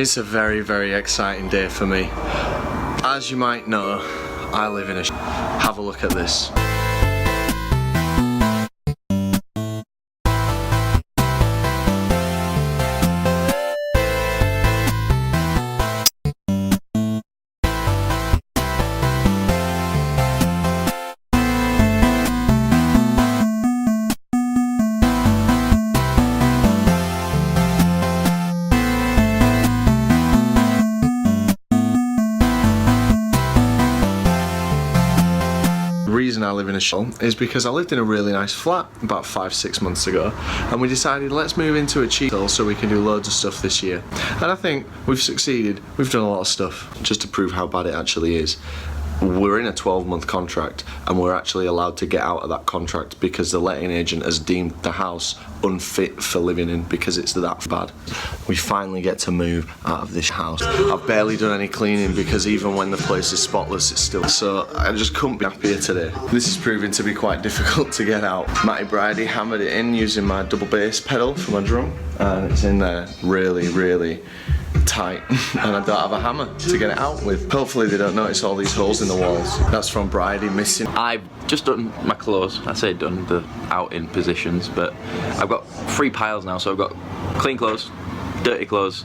It's a very, very exciting day for me. As you might know, I live in a have a look at this. The reason I live in a shell is because I lived in a really nice flat about 5-6 months ago, and we decided let's move into a cheap hill so we can do loads of stuff this year. And I think we've succeeded. We've done a lot of stuff just to prove how bad it actually is. We're in a 12-month contract and we're actually allowed to get out of that contract because the letting agent has deemed the house unfit for living in because it's that bad. We finally get to move out of this house. I've barely done any cleaning because even when the place is spotless it's still, so I just couldn't be happier today. This is proving to be quite difficult to get out. Matty Bridie hammered it in using my double bass pedal for my drum, and it's in there really tight and I don't have a hammer to get it out with. Hopefully they don't notice all these holes in the walls. That's from Bridie missing. I've just done my clothes. I say done the out in positions, but I've got 3 piles now, so I've got clean clothes, dirty clothes,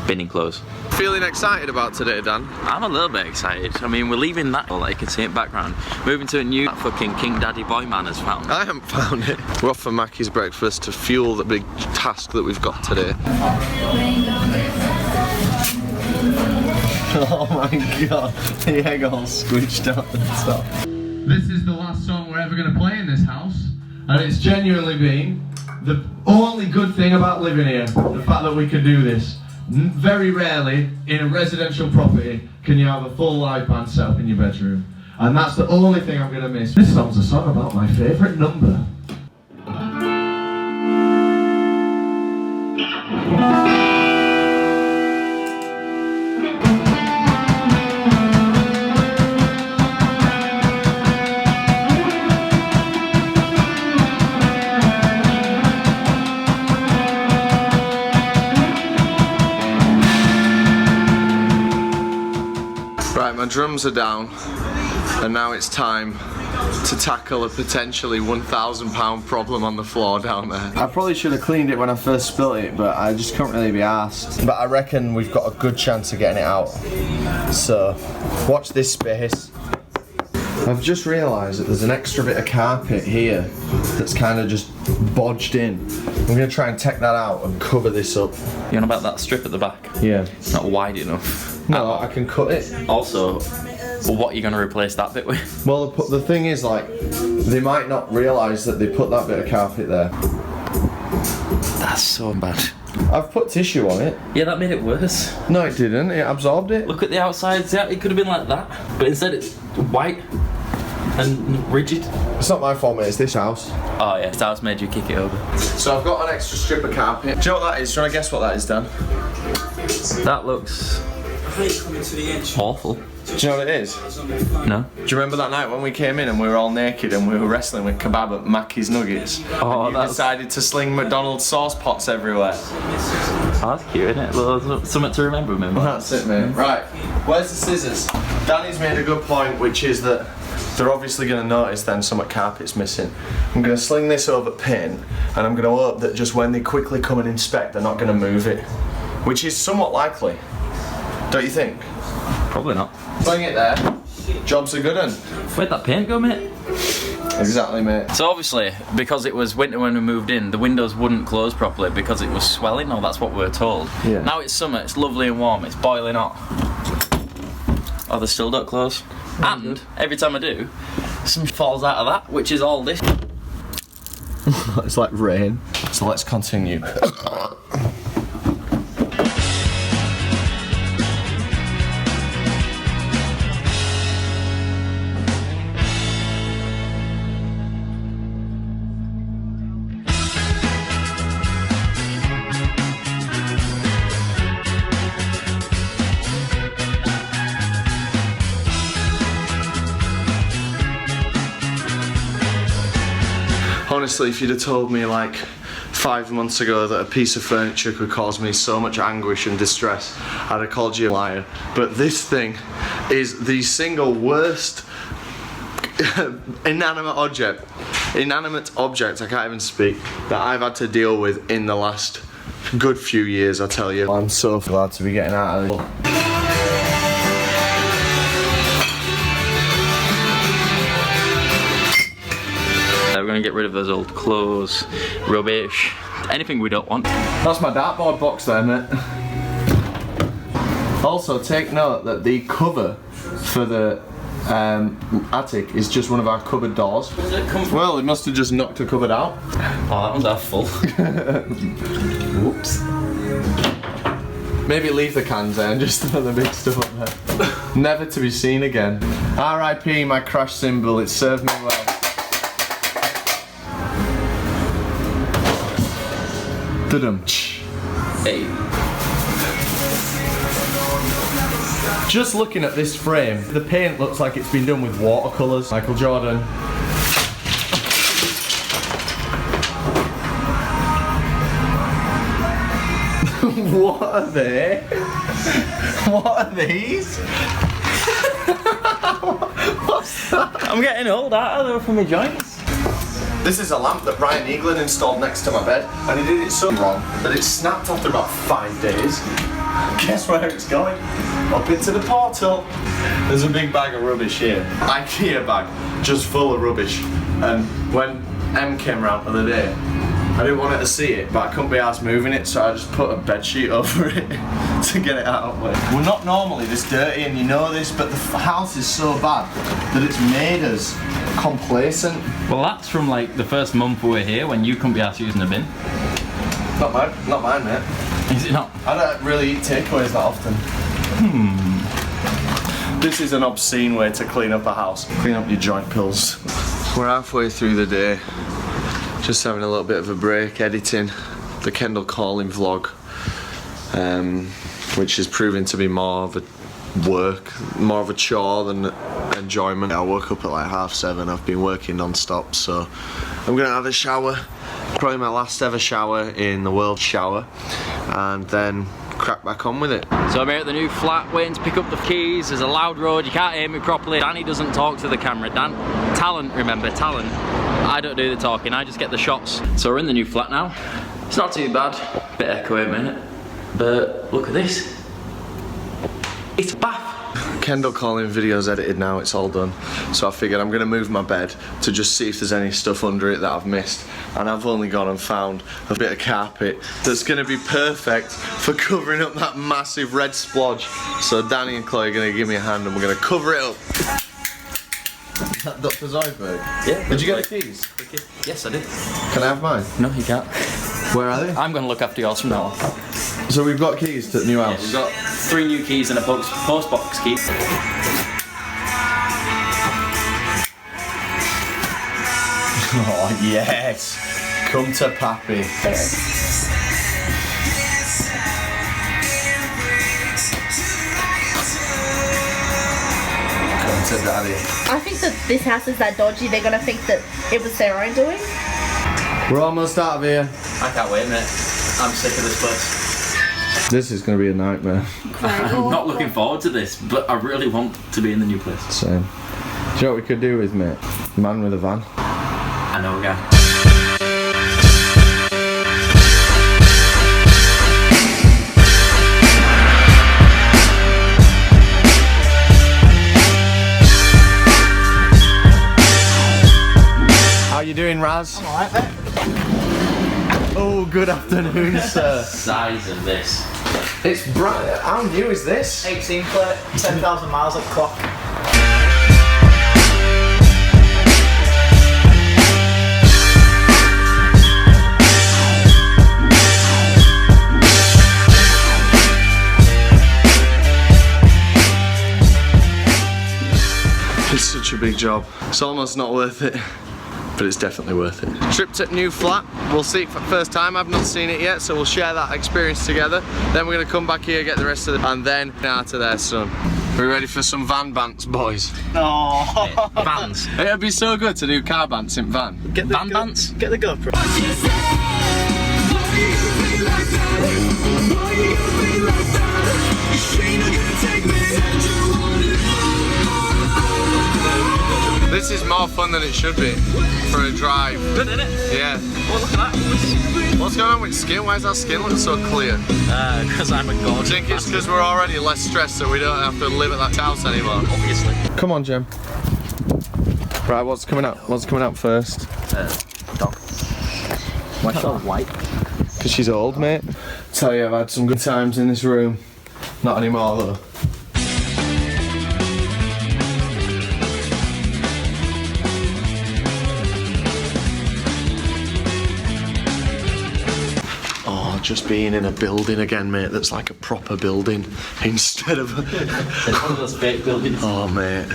binning clothes. Feeling excited about today, Dan? I'm a little bit excited. I mean, we're leaving that, like you can see in background, moving to a new fucking King Daddy Boy Man has found. I haven't found it. We're off for Mackie's breakfast to fuel the big task that we've got today. Oh my god, the egg all squished out the top. This is the last song we're ever going to play in this house, and it's genuinely been the only good thing about living here, the fact that we can do this. Very rarely in a residential property can you have a full live band set up in your bedroom, and that's the only thing I'm going to miss. This song's a song about my favourite number. Right, my drums are down, and now it's time to tackle a potentially £1,000 problem on the floor down there. I probably should have cleaned it when I first spilt it, but I just couldn't really be arsed. But I reckon we've got a good chance of getting it out. So, watch this space. I've just realised that there's an extra bit of carpet here that's kind of just bodged in. I'm going to try and take that out and cover this up. You know about that strip at the back? Yeah. It's not wide enough. No, I can cut it. Also, what are you going to replace that bit with? Well, the thing is, like, they might not realise that they put that bit of carpet there. That's so bad. I've put tissue on it. Yeah, that made it worse. No, it didn't. It absorbed it. Look at the outside. Yeah, it could have been like that, but instead it's white and rigid. It's not my fault, mate. It's this house. Oh yeah, this house made you kick it over. So I've got an extra strip of carpet. Do you know what that is? Do you want to guess what that is, Dan? That looks awful. Do you know what it is? No. Do you remember that night when we came in and we were all naked and we were wrestling with kebab at Mackie's Nuggets? Oh, and you decided to sling McDonald's sauce pots everywhere. Oh, that's cute, isn't it? Well, something to remember, man. That's it, mate. Right, where's the scissors? Danny's made a good point, which is that they're obviously going to notice then some carpet's missing. I'm going to sling this over pin, and I'm going to hope that just when they quickly come and inspect, they're not going to move it, which is somewhat likely. Don't you think? Probably not. Sling it there. Job's a good one. Where'd that paint go, mate? Exactly, mate. So obviously, because it was winter when we moved in, the windows wouldn't close properly because it was swelling, or that's what we're told. Yeah. Now it's summer, it's lovely and warm, it's boiling hot. Oh, they still don't close. And every time I do, some falls out of that, which is all this. It's like rain. So let's continue. Honestly, if you'd have told me like 5 months ago that a piece of furniture could cause me so much anguish and distress, I'd have called you a liar. But this thing is the single worst inanimate object, I can't even speak, that I've had to deal with in the last good few years, I tell you. I'm so glad to be getting out of this. We're gonna get rid of those old clothes, rubbish, anything we don't want. That's my dartboard box there, mate. Also, take note that the cover for the attic is just one of our cupboard doors. Where does it come from? Well, it must have just knocked a cupboard out. Oh, that one's half full. Whoops. Maybe leave the cans there and just throw the big stuff up there. Never to be seen again. R.I.P. my crash symbol, it served me well. Da-dum. Hey. Just looking at this frame, the paint looks like it's been done with watercolours. Michael Jordan. What are they? What are these? What's that? I'm getting old, aren't I, from my joints? This is a lamp that Ryan Eaglin installed next to my bed, and he did it so wrong that it snapped after about 5 days. Guess where it's going? Up into the portal. There's a big bag of rubbish here. IKEA bag, just full of rubbish. And when Em came round the other day, I didn't want her to see it, but I couldn't be arsed moving it, so I just put a bed sheet over it to get it out of the way. We're not normally this dirty, and you know this, but the house is so bad that it's made us complacent. Well, that's from like the first month we were here when you couldn't be asked using a bin. Not mine, mate. Is it not? I don't really eat takeaways that often. This is an obscene way to clean up a house. Clean up your joint pills. We're halfway through the day. Just having a little bit of a break, editing the Kendall Calling vlog, which is proving to be more of a work, more of a chore than enjoyment. I woke up at like 7:30. I've been working non-stop, so I'm gonna have a shower. Probably my last ever shower in the world shower, and then crack back on with it. So I'm here at the new flat waiting to pick up the keys. There's a loud road, you can't hear me properly. Danny doesn't talk to the camera. Talent, remember, talent. I don't do the talking, I just get the shots. So we're in the new flat now. It's not too bad, bit echoey a minute, but look at this. It's a bath. Kendall Calling video's edited now, it's all done. So I figured I'm gonna move my bed to just see if there's any stuff under it that I've missed. And I've only gone and found a bit of carpet that's gonna be perfect for covering up that massive red splodge. So Danny and Chloe are gonna give me a hand and we're gonna cover it up. Is that Dr. Zoidberg? Yeah. Did you get the keys? Yes, I did. Can I have mine? No, you can't. Where are they? I'm going to look after yours from now on. So we've got keys to the new house? Yeah, we've got 3 new keys and a post box key. Oh yes! Come to Pappy. Come to Daddy. I think that this house is that dodgy, they're gonna think that it was their own doing. We're almost out of here. I can't wait, mate. I'm sick of this place. This is going to be a nightmare. I'm not looking forward to this, but I really want to be in the new place. Same. Do you know what we could do with, mate? Man with a van. I know a guy. How you doing, Raz? I'm alright, mate. Oh, good afternoon, sir. Size of this. It's bright. How new is this? 18 plate, 10,000 miles at the clock. It's such a big job. It's almost not worth it, but it's definitely worth it. Trip to new flat. We'll see it for the first time. I've not seen it yet, so we'll share that experience together. Then we're gonna come back here, get the rest of it, and then out to there, son. Are we ready for some van bants, boys? No. Vans. It'd be so good to do car bants in van. Get the Van bants? Get the GoPro. This is more fun than it should be for a drive. Good, isn't it? Yeah. Oh, look at that. What's going on with skin? Why is our skin look so clear? Because I'm a god. I think it's because we're already less stressed, so we don't have to live at that house anymore. Obviously. Come on, Jem. Right, what's coming up? What's coming up first? Dog. Why so white? Because she's old, mate. Tell you, I've had some good times in this room. Not anymore, though. Oh, just being in a building again, mate, that's like a proper building instead of It's one of those fake buildings. Oh, mate.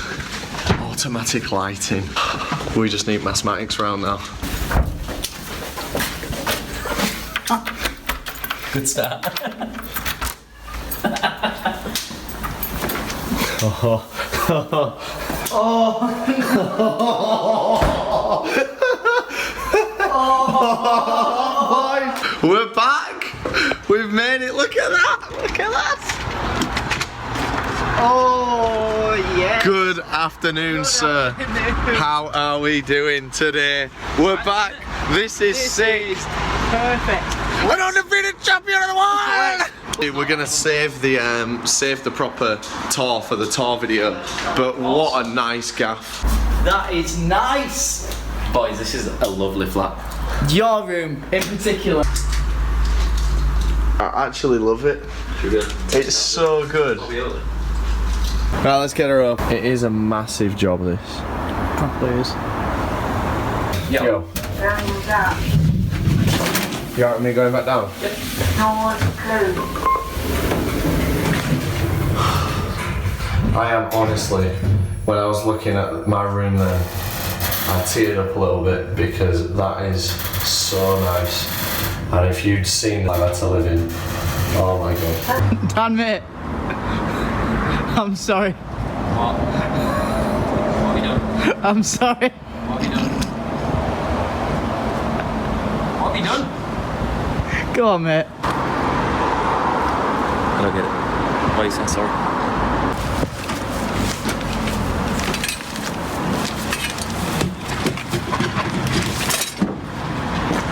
Automatic lighting. We just need mathematics round now. Good start. We're back! We've made it, look at that! Look at that! Oh, yeah. Good afternoon, sir. How are we doing today? We're back. This is sick. Perfect. We're undefeated champion of the world! We're gonna save the proper tour for the tour video, but what a nice gaff. That is nice. Boys, this is a lovely flat. Your room in particular. I actually love it. It's so good. Right, let's get her up. It is a massive job, this. Probably is. Yo. You alright with me going back down? Yep. I am honestly, when I was looking at my room there, I teared up a little bit because that is so nice. And if you'd seen that I had to live in, oh my god. Dan, mate. I'm sorry. What? What have you done? I'm sorry. What have you done? What have you done? Go on, mate. I don't get it. Why are you saying sorry?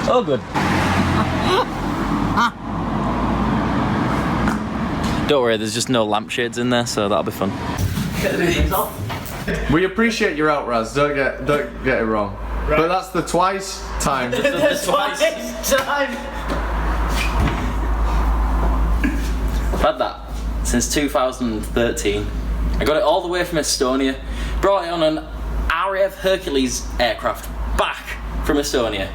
Oh, good. Don't worry, there's just no lampshades in there, so that'll be fun. Get the things off. We appreciate your out, Raz, don't get it wrong. Right. But that's the twice time. That's twice time. I've had that since 2013. I got it all the way from Estonia. Brought it on an RAF Hercules aircraft back from Estonia.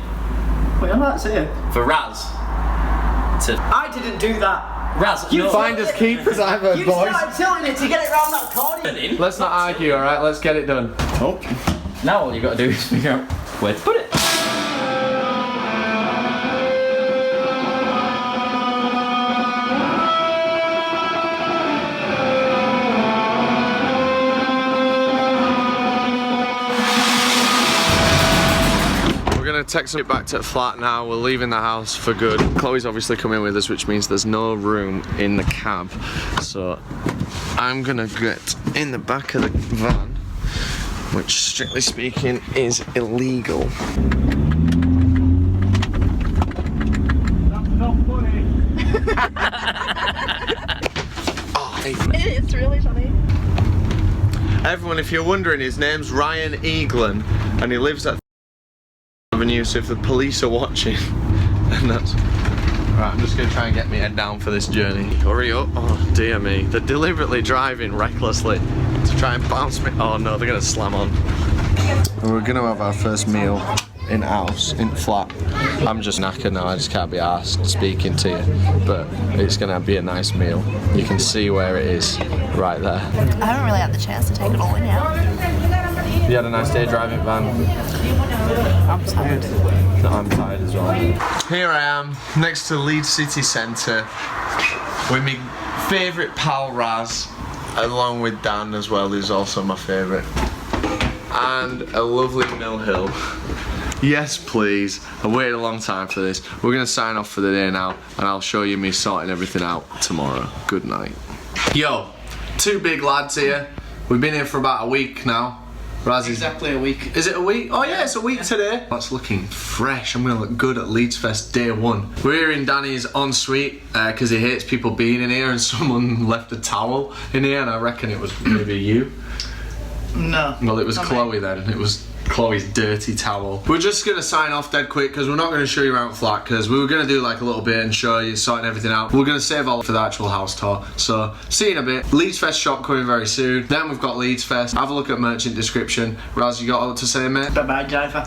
Wait, I'm not saying. For Raz. I didn't do that. Raz, You no. find us keepers, I've heard, You boys. started tilting it to get it round that accordion. Let's not argue, alright? Let's get it done. Oh. Now all you got to do is figure out where to put it. We're gonna text it back to the flat now. We're leaving the house for good. Chloe's obviously coming with us, which means there's no room in the cab. So I'm gonna get in the back of the van, which strictly speaking is illegal. That's not funny. Oh, It's really funny. everyone, if you're wondering, his name's Ryan Eaglin and he lives at Avenue, so if the police are watching, and that's... Right, I'm just going to try and get my head down for this journey. Hurry up. Oh, dear me. They're deliberately driving recklessly to try and bounce me. Oh no, they're going to slam on. And we're going to have our first meal in house, in flat. I'm just knackered now, I just can't be arsed speaking to you. But it's going to be a nice meal. You can see where it is, right there. I haven't really had the chance to take it all in yet. You had a nice day driving van? I'm tired. No, I'm tired as well. Here I am, next to Leeds City Centre, with my favourite pal Raz, along with Dan as well, who's also my favourite. And a lovely Mill Hill. Yes, please. I waited a long time for this. We're gonna sign off for the day now, and I'll show you me sorting everything out tomorrow. Good night. Yo, two big lads here. We've been here for about a week now. Exactly a week. Is it a week? Oh yeah, it's a week today. That's looking fresh. I'm gonna look good at Leeds Fest day one. We're here in Danny's ensuite because he hates people being in here, and someone left a towel in here, and I reckon it was maybe you. No. Well, it was Chloe then. It was Chloe's dirty towel. We're just gonna sign off dead quick because we're not gonna show you around flat because we were gonna do like a little bit and show you sorting everything out. We're gonna save all for the actual house tour. So see you in a bit. Leeds Fest shop coming very soon. Then we've got Leeds Fest. Have a look at merchant description. Raz, you got all to say, mate? Bye bye, Jiver.